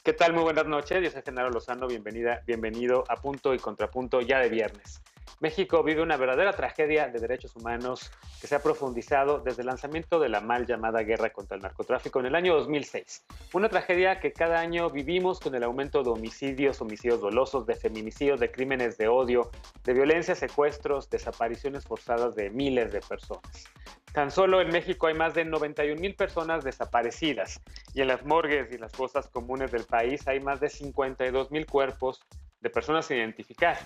¿Qué tal? Muy buenas noches. Yo soy Genaro Lozano. Bienvenido a Punto y Contrapunto ya de viernes. México vive una verdadera tragedia de derechos humanos que se ha profundizado desde el lanzamiento de la mal llamada guerra contra el narcotráfico en el año 2006. Una tragedia que cada año vivimos con el aumento de homicidios dolosos, de feminicidios, de crímenes de odio, de violencia, secuestros, desapariciones forzadas de miles de personas. Tan solo en México hay más de 91,000 personas desaparecidas y en las morgues y las fosas comunes del país hay más de 52,000 cuerpos de personas sin identificar.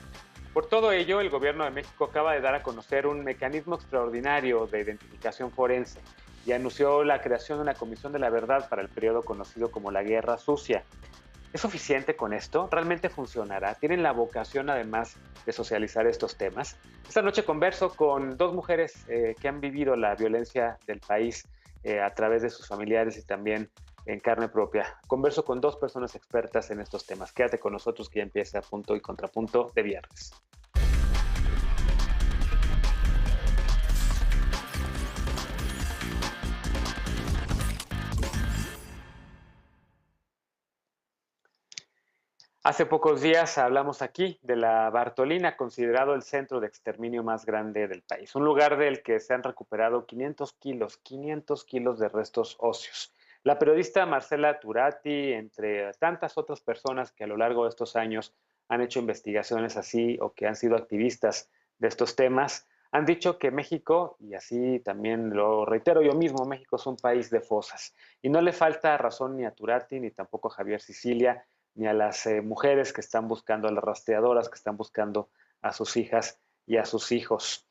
Por todo ello, el gobierno de México acaba de dar a conocer un mecanismo extraordinario de identificación forense y anunció la creación de una comisión de la verdad para el periodo conocido como la Guerra Sucia. ¿Es suficiente con esto? ¿Realmente funcionará? ¿Tienen la vocación además de socializar estos temas? Esta noche converso con dos mujeres que han vivido la violencia del país a través de sus familiares y también en carne propia. Converso con dos personas expertas en estos temas. Quédate con nosotros que ya empieza Punto y Contrapunto de viernes. Hace pocos días hablamos aquí de la Bartolina, considerado el centro de exterminio más grande del país, un lugar del que se han recuperado 500 kilos de restos óseos. La periodista Marcela Turati, entre tantas otras personas que a lo largo de estos años han hecho investigaciones así o que han sido activistas de estos temas, han dicho que México, y así también lo reitero yo mismo, México es un país de fosas. Y no le falta razón ni a Turati ni tampoco a Javier Sicilia, ni a las mujeres que están buscando, a las rastreadoras que están buscando a sus hijas y a sus hijos.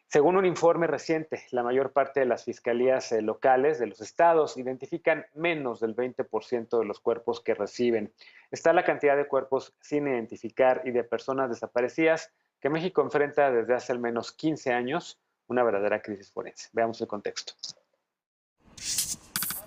Según un informe reciente, la mayor parte de las fiscalías locales de los estados identifican menos del 20% de los cuerpos que reciben. Está la cantidad de cuerpos sin identificar y de personas desaparecidas que México enfrenta desde hace al menos 15 años una verdadera crisis forense. Veamos el contexto.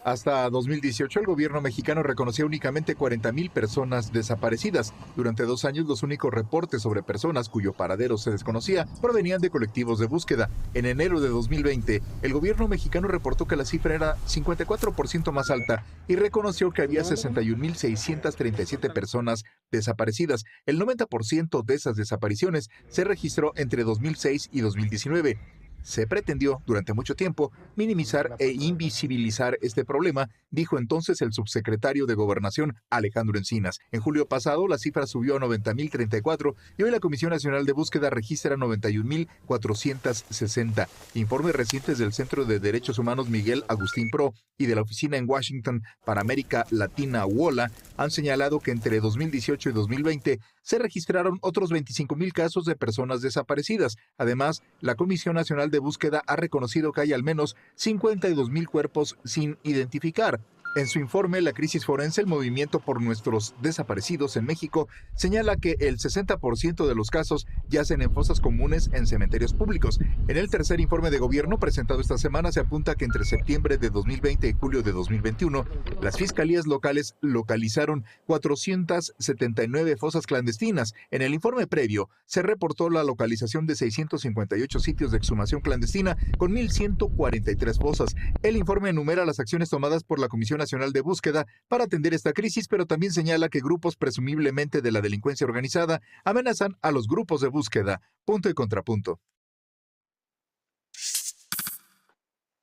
Hasta 2018, el gobierno mexicano reconocía únicamente 40,000 personas desaparecidas. Durante 2 años, los únicos reportes sobre personas cuyo paradero se desconocía provenían de colectivos de búsqueda. En enero de 2020, el gobierno mexicano reportó que la cifra era 54% más alta y reconoció que había 61,637 personas desaparecidas. El 90% de esas desapariciones se registró entre 2006 y 2019. Se pretendió durante mucho tiempo minimizar e invisibilizar este problema, dijo entonces el subsecretario de Gobernación, Alejandro Encinas. En julio pasado, la cifra subió a 90,034 y hoy la Comisión Nacional de Búsqueda registra 91,460. Informes recientes del Centro de Derechos Humanos Miguel Agustín Pro y de la Oficina en Washington para América Latina, WOLA, han señalado que entre 2018 y 2020 se registraron otros 25,000 casos de personas desaparecidas. Además, la Comisión Nacional de Búsqueda ha reconocido que hay al menos 52,000 cuerpos sin identificar. En su informe, La crisis forense, el movimiento por nuestros desaparecidos en México, señala que el 60% de los casos yacen en fosas comunes en cementerios públicos. En el tercer informe de gobierno presentado esta semana se apunta que entre septiembre de 2020 y julio de 2021, las fiscalías locales localizaron 479 fosas clandestinas. En el informe previo, se reportó la localización de 658 sitios de exhumación clandestina con 1,143 fosas. El informe enumera las acciones tomadas por la Comisión Nacional de Búsqueda para atender esta crisis, pero también señala que grupos presumiblemente de la delincuencia organizada amenazan a los grupos de búsqueda. Punto y contrapunto.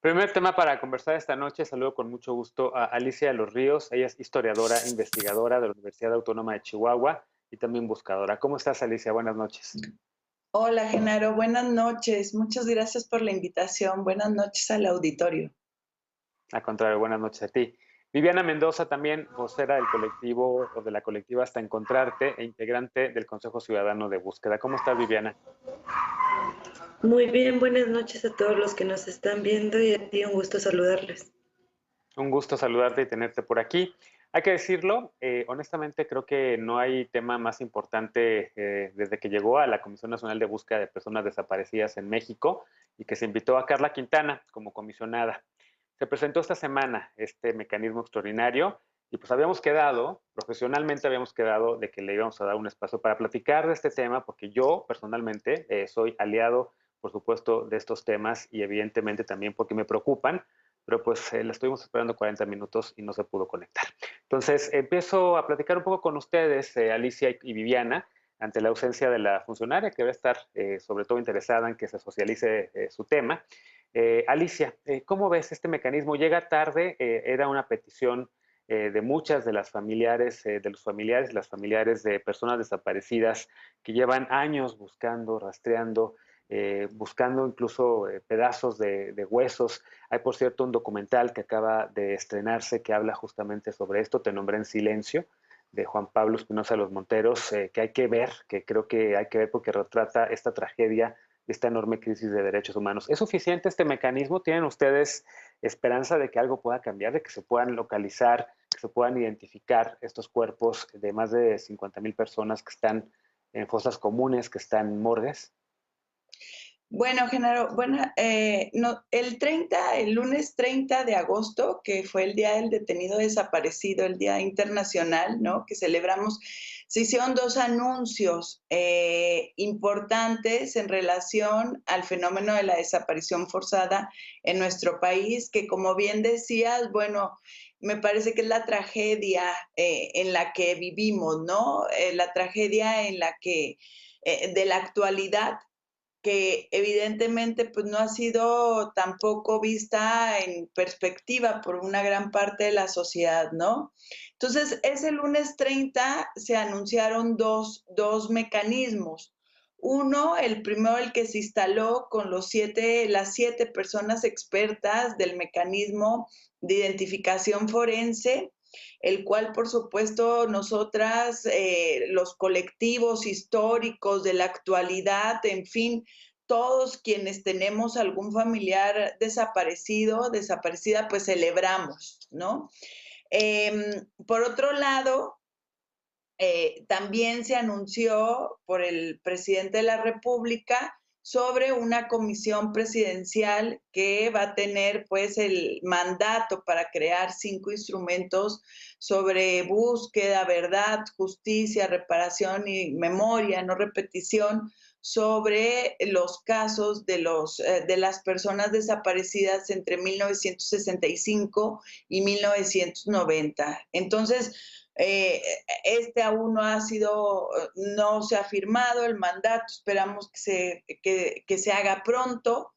Primer tema para conversar esta noche. Saludo con mucho gusto a Alicia de los Ríos. Ella es historiadora, investigadora de la Universidad Autónoma de Chihuahua y también buscadora. ¿Cómo estás, Alicia? Buenas noches. Hola, Genaro. Buenas noches. Muchas gracias por la invitación. Buenas noches al auditorio. Al contrario, buenas noches a ti. Viviana Mendoza, también vocera del colectivo o de la colectiva Hasta Encontrarte e integrante del Consejo Ciudadano de Búsqueda. ¿Cómo estás, Viviana? Muy bien, buenas noches a todos los que nos están viendo y a ti un gusto saludarles. Un gusto saludarte y tenerte por aquí. Hay que decirlo, honestamente creo que no hay tema más importante desde que llegó a la Comisión Nacional de Búsqueda de Personas Desaparecidas en México y que se invitó a Carla Quintana como comisionada. Se presentó esta semana este mecanismo extraordinario y pues profesionalmente habíamos quedado de que le íbamos a dar un espacio para platicar de este tema porque yo personalmente soy aliado, por supuesto, de estos temas y evidentemente también porque me preocupan, pero pues la estuvimos esperando 40 minutos y no se pudo conectar. Entonces, empiezo a platicar un poco con ustedes, Alicia y Viviana, ante la ausencia de la funcionaria, que va a estar sobre todo interesada en que se socialice su tema. Alicia, ¿cómo ves este mecanismo? Llega tarde, era una petición de muchas de las familiares, las familiares de personas desaparecidas que llevan años buscando, rastreando, buscando incluso pedazos de huesos. Hay, por cierto, un documental que acaba de estrenarse que habla justamente sobre esto, Te nombré en silencio, de Juan Pablo Espinosa de los Monteros, que hay que ver, que creo que hay que ver porque retrata esta tragedia, esta enorme crisis de derechos humanos. ¿Es suficiente este mecanismo? ¿Tienen ustedes esperanza de que algo pueda cambiar, de que se puedan localizar, que se puedan identificar estos cuerpos de más de 50,000 personas que están en fosas comunes, que están en morgues? Bueno, Genaro, no, el lunes 30 de agosto, que fue el Día del Detenido Desaparecido, el Día Internacional, ¿no? Que celebramos, se hicieron dos anuncios importantes en relación al fenómeno de la desaparición forzada en nuestro país, que como bien decías, bueno, me parece que es la tragedia en la que vivimos, ¿no? La tragedia en la que, de la actualidad, que evidentemente pues no ha sido tampoco vista en perspectiva por una gran parte de la sociedad, ¿no? Entonces, ese lunes 30 se anunciaron dos mecanismos. Uno, el primero, el que se instaló con las 7 personas expertas del mecanismo de identificación forense, el cual, por supuesto, nosotras, los colectivos históricos de la actualidad, en fin, todos quienes tenemos algún familiar desaparecido, desaparecida, pues celebramos, ¿no? Por otro lado, también se anunció por el presidente de la República sobre una comisión presidencial que va a tener pues el mandato para crear 5 instrumentos sobre búsqueda, verdad, justicia, reparación y memoria, no repetición, sobre los casos de las personas desaparecidas entre 1965 y 1990. Entonces, este aún no se ha firmado el mandato, esperamos que se haga pronto.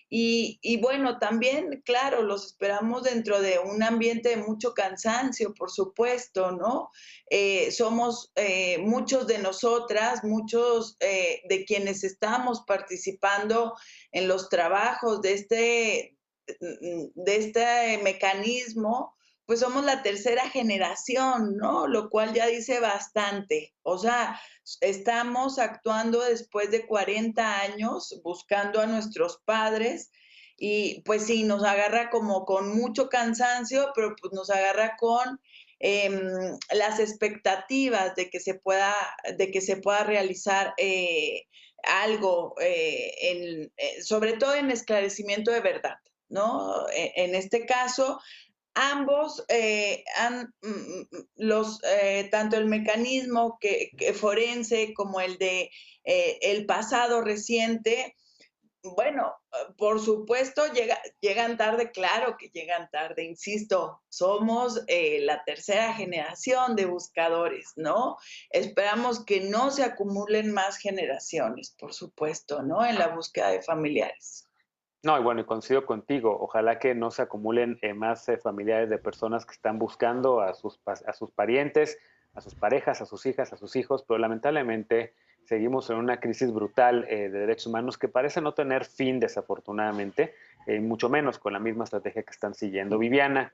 Y bueno, también, claro, los esperamos dentro de un ambiente de mucho cansancio, por supuesto, ¿no? Somos muchos de nosotras, muchos de quienes estamos participando en los trabajos de este mecanismo, pues somos la tercera generación, ¿no? Lo cual ya dice bastante. O sea, estamos actuando después de 40 años, buscando a nuestros padres, y pues sí, nos agarra como con mucho cansancio, pero pues nos agarra con las expectativas de que se pueda realizar algo, sobre todo en esclarecimiento de verdad, ¿no? En este caso, ambos tanto el mecanismo que forense como el de el pasado reciente, bueno, por supuesto llegan tarde, claro que llegan tarde, insisto, somos la tercera generación de buscadores, ¿no? Esperamos que no se acumulen más generaciones, por supuesto, ¿no? En la búsqueda de familiares. No, y bueno, y coincido contigo. Ojalá que no se acumulen más familiares de personas que están buscando a sus parientes, a sus parejas, a sus hijas, a sus hijos, pero lamentablemente seguimos en una crisis brutal de derechos humanos que parece no tener fin, desafortunadamente, mucho menos con la misma estrategia que están siguiendo. Viviana,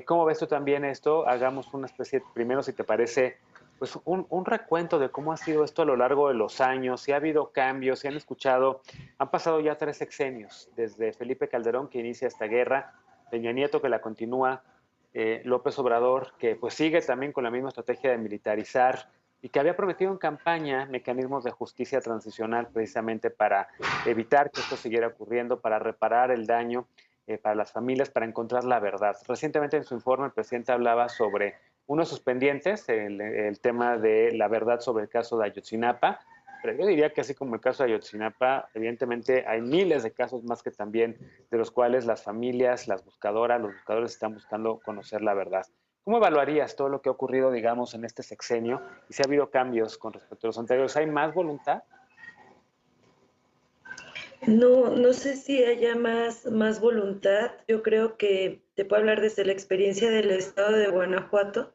¿cómo ves tú también esto? Hagamos una especie, primero, si te parece, pues un recuento de cómo ha sido esto a lo largo de los años, si ha habido cambios, si han escuchado. Han pasado ya 3 sexenios, desde Felipe Calderón, que inicia esta guerra, Peña Nieto, que la continúa, López Obrador, que pues sigue también con la misma estrategia de militarizar y que había prometido en campaña mecanismos de justicia transicional precisamente para evitar que esto siguiera ocurriendo, para reparar el daño para las familias, para encontrar la verdad. Recientemente en su informe el presidente hablaba sobre uno de sus pendientes, el tema de la verdad sobre el caso de Ayotzinapa, Pero yo diría que así como el caso de Ayotzinapa, evidentemente hay miles de casos más que también de los cuales las familias, las buscadoras, los buscadores están buscando conocer la verdad. ¿Cómo evaluarías todo lo que ha ocurrido, digamos, en este sexenio y si ha habido cambios con respecto a los anteriores? ¿Hay más voluntad? No sé si haya más voluntad. Yo creo que te puedo hablar desde la experiencia del estado de Guanajuato.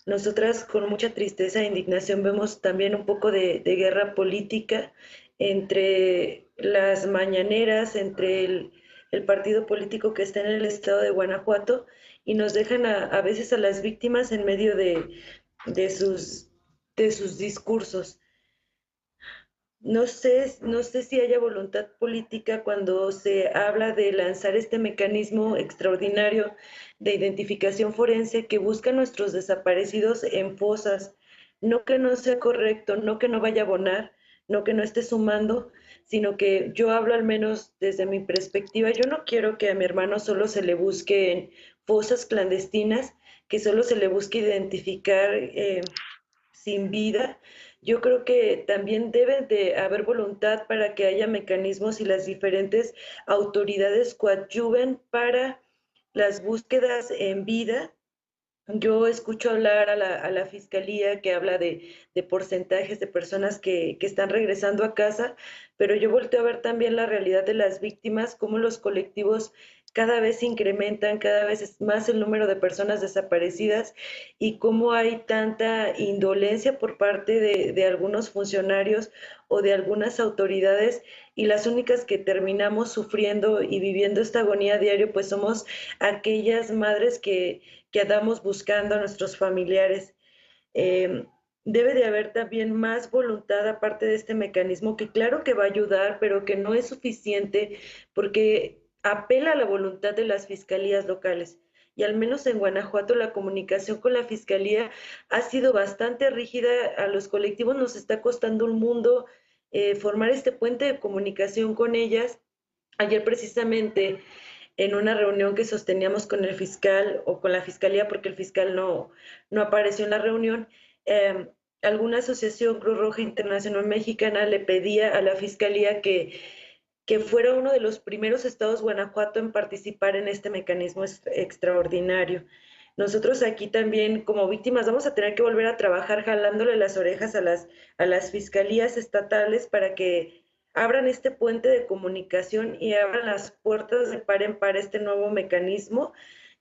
Nosotras con mucha tristeza e indignación vemos también un poco de guerra política entre las mañaneras, entre el partido político que está en el estado de Guanajuato y nos dejan a veces a las víctimas en medio de sus discursos. No sé si haya voluntad política cuando se habla de lanzar este mecanismo extraordinario de identificación forense que busca a nuestros desaparecidos en fosas. No que no sea correcto, no que no vaya a abonar, no que no esté sumando, sino que yo hablo al menos desde mi perspectiva. Yo no quiero que a mi hermano solo se le busque en fosas clandestinas, que solo se le busque identificar sin vida. Yo creo que también debe de haber voluntad para que haya mecanismos y las diferentes autoridades coadyuven para las búsquedas en vida. Yo escucho hablar a la fiscalía que habla de porcentajes de personas que están regresando a casa, pero yo volteo a ver también la realidad de las víctimas, cómo los colectivos cada vez se incrementan, cada vez es más el número de personas desaparecidas y cómo hay tanta indolencia por parte de algunos funcionarios o de algunas autoridades y las únicas que terminamos sufriendo y viviendo esta agonía diario pues somos aquellas madres que andamos buscando a nuestros familiares. Eh, Debe de haber también más voluntad aparte de este mecanismo que claro que va a ayudar, pero que no es suficiente porque apela a la voluntad de las fiscalías locales. Y al menos en Guanajuato la comunicación con la fiscalía ha sido bastante rígida, a los colectivos nos está costando un mundo formar este puente de comunicación con ellas. Ayer precisamente en una reunión que sosteníamos con el fiscal o con la fiscalía, porque el fiscal no apareció en la reunión, eh, alguna asociación Cruz Roja Internacional Mexicana le pedía a la fiscalía que fuera uno de los primeros estados Guanajuato en participar en este mecanismo extraordinario. Nosotros aquí también como víctimas vamos a tener que volver a trabajar jalándole las orejas a las fiscalías estatales para que abran este puente de comunicación y abran las puertas de par en par este nuevo mecanismo.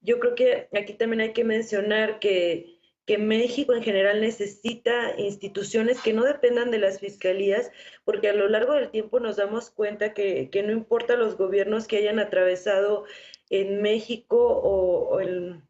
Yo creo que aquí también hay que mencionar que México en general necesita instituciones que no dependan de las fiscalías, porque a lo largo del tiempo nos damos cuenta que no importa los gobiernos que hayan atravesado en México o en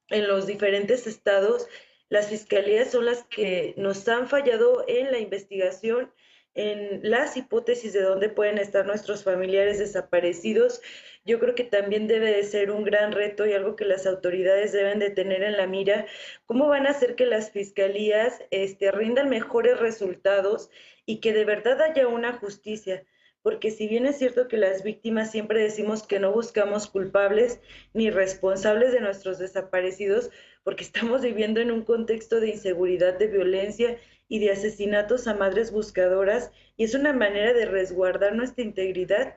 los diferentes estados, las fiscalías son las que nos han fallado en la investigación, en las hipótesis de dónde pueden estar nuestros familiares desaparecidos. Yo creo que también debe de ser un gran reto y algo que las autoridades deben de tener en la mira, cómo van a hacer que las fiscalías rindan mejores resultados y que de verdad haya una justicia. Porque si bien es cierto que las víctimas siempre decimos que no buscamos culpables ni responsables de nuestros desaparecidos, porque estamos viviendo en un contexto de inseguridad, de violencia y de asesinatos a madres buscadoras, y es una manera de resguardar nuestra integridad.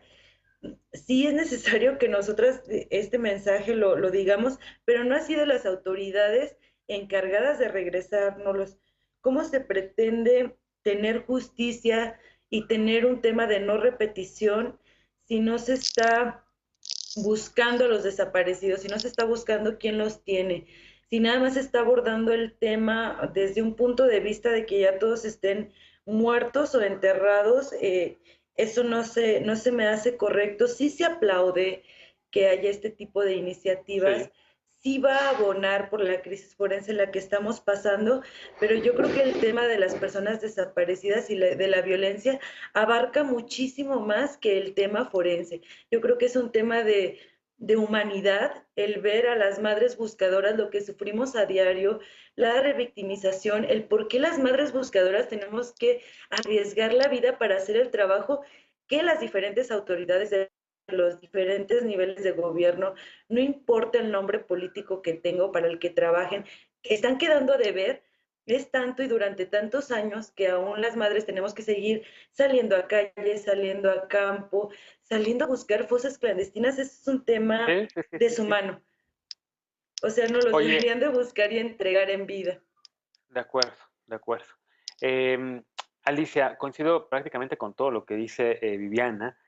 Sí es necesario que nosotras este mensaje lo digamos, pero no así de las autoridades encargadas de regresárnoslos. ¿Cómo se pretende tener justicia y tener un tema de no repetición si no se está buscando a los desaparecidos, si no se está buscando quién los tiene, si nada más se está abordando el tema desde un punto de vista de que ya todos estén muertos o enterrados? Eso no se me hace correcto. Sí se aplaude que haya este tipo de iniciativas, Sí. sí va a abonar por la crisis forense en la que estamos pasando, pero yo creo que el tema de las personas desaparecidas y de la violencia abarca muchísimo más que el tema forense. Yo creo que es un tema de humanidad, el ver a las madres buscadoras, lo que sufrimos a diario, la revictimización, el por qué las madres buscadoras tenemos que arriesgar la vida para hacer el trabajo que las diferentes autoridades de los diferentes niveles de gobierno, no importa el nombre político que tengo para el que trabajen, que están quedando a deber Es tanto y durante tantos años que aún las madres tenemos que seguir saliendo a calle, saliendo a campo, saliendo a buscar fosas clandestinas. Ese es un tema Sí, sí, sí, sí, sí. deshumano. O sea, no los Oye, deberían de buscar y entregar en vida. de acuerdo, de acuerdo. Em, Alicia, coincido prácticamente con todo lo que dice Viviana,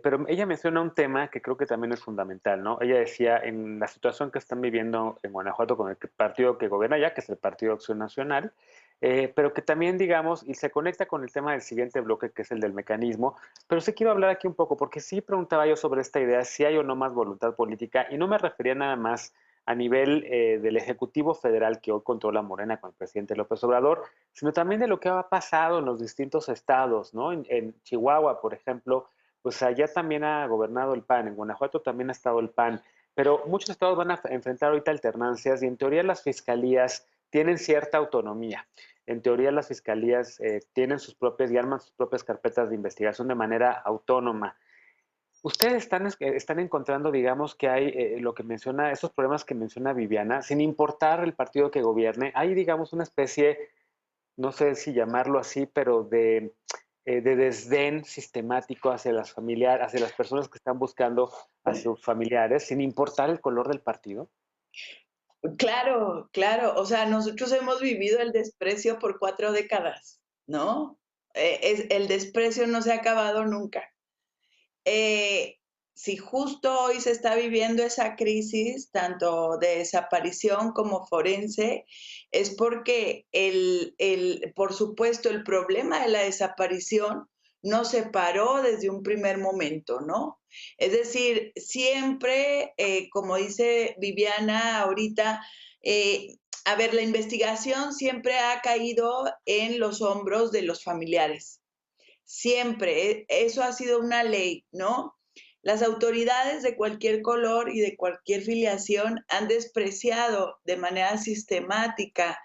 pero ella menciona un tema que creo que también es fundamental, ¿no? Ella decía, en la situación que están viviendo en Guanajuato con el partido que gobierna ya, que es el Partido Acción Nacional, pero que también, digamos, y se conecta con el tema del siguiente bloque, que es el del mecanismo, pero sí quiero hablar aquí un poco, porque sí preguntaba yo sobre esta idea, si hay o no más voluntad política, y no me refería nada más a nivel del Ejecutivo Federal que hoy controla Morena con el presidente López Obrador, sino también de lo que ha pasado en los distintos estados, ¿no? En Chihuahua, por ejemplo, pues allá también ha gobernado el PAN, en Guanajuato también ha estado el PAN, pero muchos estados van a enfrentar ahorita alternancias y en teoría las fiscalías tienen cierta autonomía. En teoría las fiscalías tienen sus propias y arman sus propias carpetas de investigación de manera autónoma. Ustedes están encontrando, digamos, que hay lo que menciona, esos problemas que menciona Viviana, sin importar el partido que gobierne, hay, digamos, una especie, no sé si llamarlo así, pero de desdén sistemático hacia las familiares, hacia las personas que están buscando a sus familiares, sin importar el color del partido. Claro, claro. O sea, nosotros hemos vivido el desprecio por 4 décadas, ¿no? El desprecio no se ha acabado nunca. Eh, si justo hoy se está viviendo esa crisis, tanto de desaparición como forense, es porque por supuesto, el problema de la desaparición no se paró desde un primer momento, ¿no? Es decir, siempre, como dice Viviana ahorita, a ver, la investigación siempre ha caído en los hombros de los familiares. Siempre, eso ha sido una ley, ¿no? Las autoridades de cualquier color y de cualquier filiación han despreciado de manera sistemática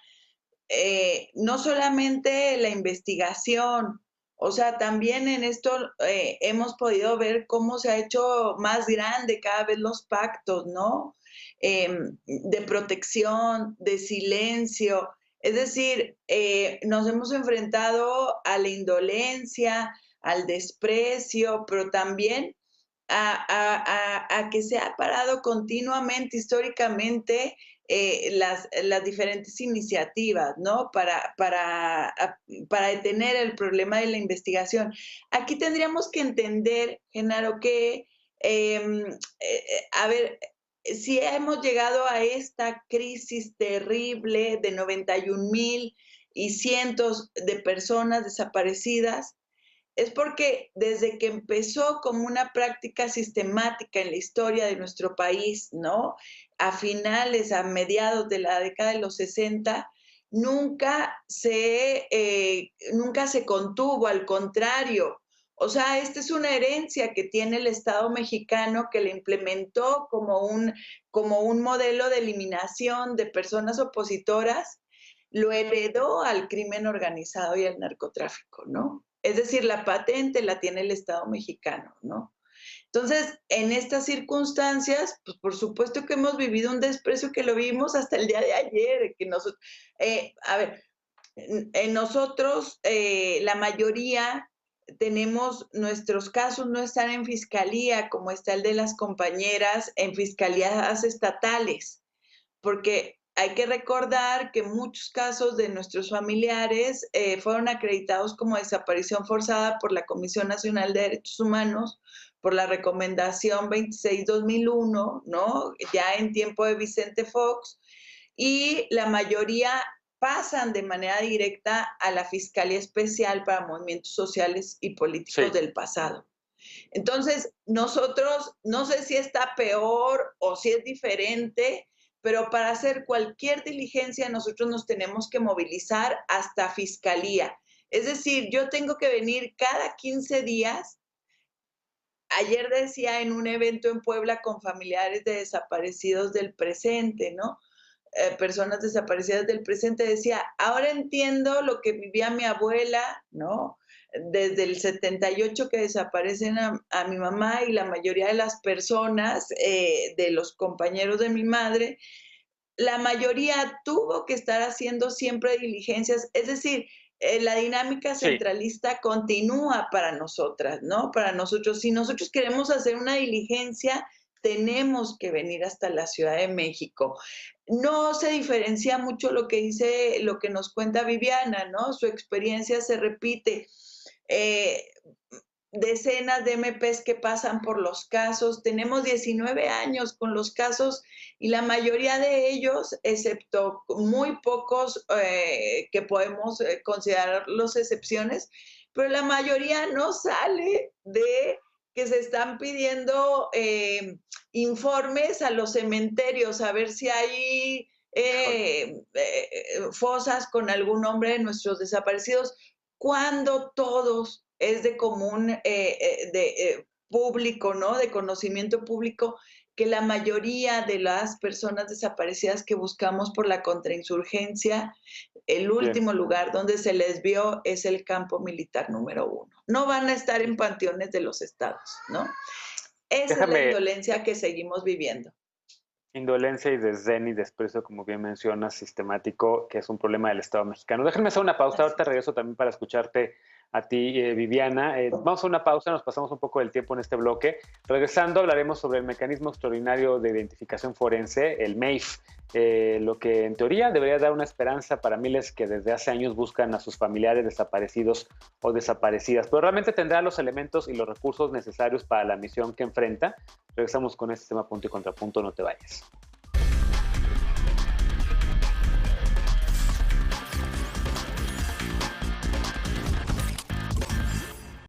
no solamente la investigación, o sea, también en esto hemos podido ver cómo se ha hecho más grande cada vez los pactos, ¿no? De protección, de silencio. Es decir, nos hemos enfrentado a la indolencia, al desprecio, pero también a que se ha parado continuamente, históricamente, las diferentes iniciativas, ¿no? Para detener el problema de la investigación. Aquí tendríamos que entender, Genaro, que, a ver, si hemos llegado a esta crisis terrible de 91,000 y cientos de personas desaparecidas, es porque desde que empezó como una práctica sistemática en la historia de nuestro país, ¿no? A finales, a mediados de la década de los 60, nunca se contuvo, al contrario. O sea, esta es una herencia que tiene el Estado mexicano que le implementó como un modelo de eliminación de personas opositoras, lo heredó al crimen organizado y al narcotráfico, ¿no? Es decir, la patente la tiene el Estado mexicano, ¿no? Entonces, en estas circunstancias, pues por supuesto que hemos vivido un desprecio que lo vimos hasta el día de ayer, que nosotros, a ver, en nosotros, la mayoría tenemos, nuestros casos no están en fiscalía, como está el de las compañeras, en fiscalías estatales, porque hay que recordar que muchos casos de nuestros familiares fueron acreditados como desaparición forzada por la Comisión Nacional de Derechos Humanos, por la recomendación 26-2001, ¿no? Ya en tiempo de Vicente Fox, y la mayoría pasan de manera directa a la Fiscalía Especial para Movimientos Sociales y Políticos Sí. del pasado. Entonces, nosotros, no sé si está peor o si es diferente, pero para hacer cualquier diligencia nosotros nos tenemos que movilizar hasta fiscalía. Es decir, yo tengo que venir cada 15 días. Ayer decía en un evento en Puebla con familiares de desaparecidos del presente, ¿no? Personas desaparecidas del presente, decía, ahora entiendo lo que vivía mi abuela, ¿no? Desde el 78 que desaparecen a mi mamá y la mayoría de las personas, de los compañeros de mi madre, la mayoría tuvo que estar haciendo siempre diligencias, es decir, la dinámica centralista continúa para nosotras, ¿no? Para nosotros, si nosotros queremos hacer una diligencia, tenemos que venir hasta la Ciudad de México. No se diferencia mucho lo que nos cuenta Viviana, ¿no? Su experiencia se repite. Decenas de MPs que pasan por los casos. Tenemos 19 años con los casos y la mayoría de ellos, excepto muy pocos que podemos considerarlos excepciones, pero la mayoría no sale de que se están pidiendo informes a los cementerios a ver si hay fosas con algún nombre de nuestros desaparecidos, cuando todos es de común público, ¿no? De conocimiento público, que la mayoría de las personas desaparecidas que buscamos por la contrainsurgencia, el último lugar donde se les vio es el campo militar número 1. No van a estar en panteones de los estados, ¿no? Esa es la indolencia que seguimos viviendo. Indolencia y desdén y desprecio, como bien mencionas, sistemático, que es un problema del Estado mexicano. Déjenme hacer una pausa, ahorita regreso también para escucharte a ti, Viviana. Vamos a una pausa, nos pasamos un poco del tiempo en este bloque. Regresando hablaremos sobre el mecanismo extraordinario de identificación forense, el MEIF, lo que en teoría debería dar una esperanza para miles que desde hace años buscan a sus familiares desaparecidos o desaparecidas, pero realmente tendrá los elementos y los recursos necesarios para la misión que enfrenta. Regresamos con este tema punto y contrapunto, no te vayas.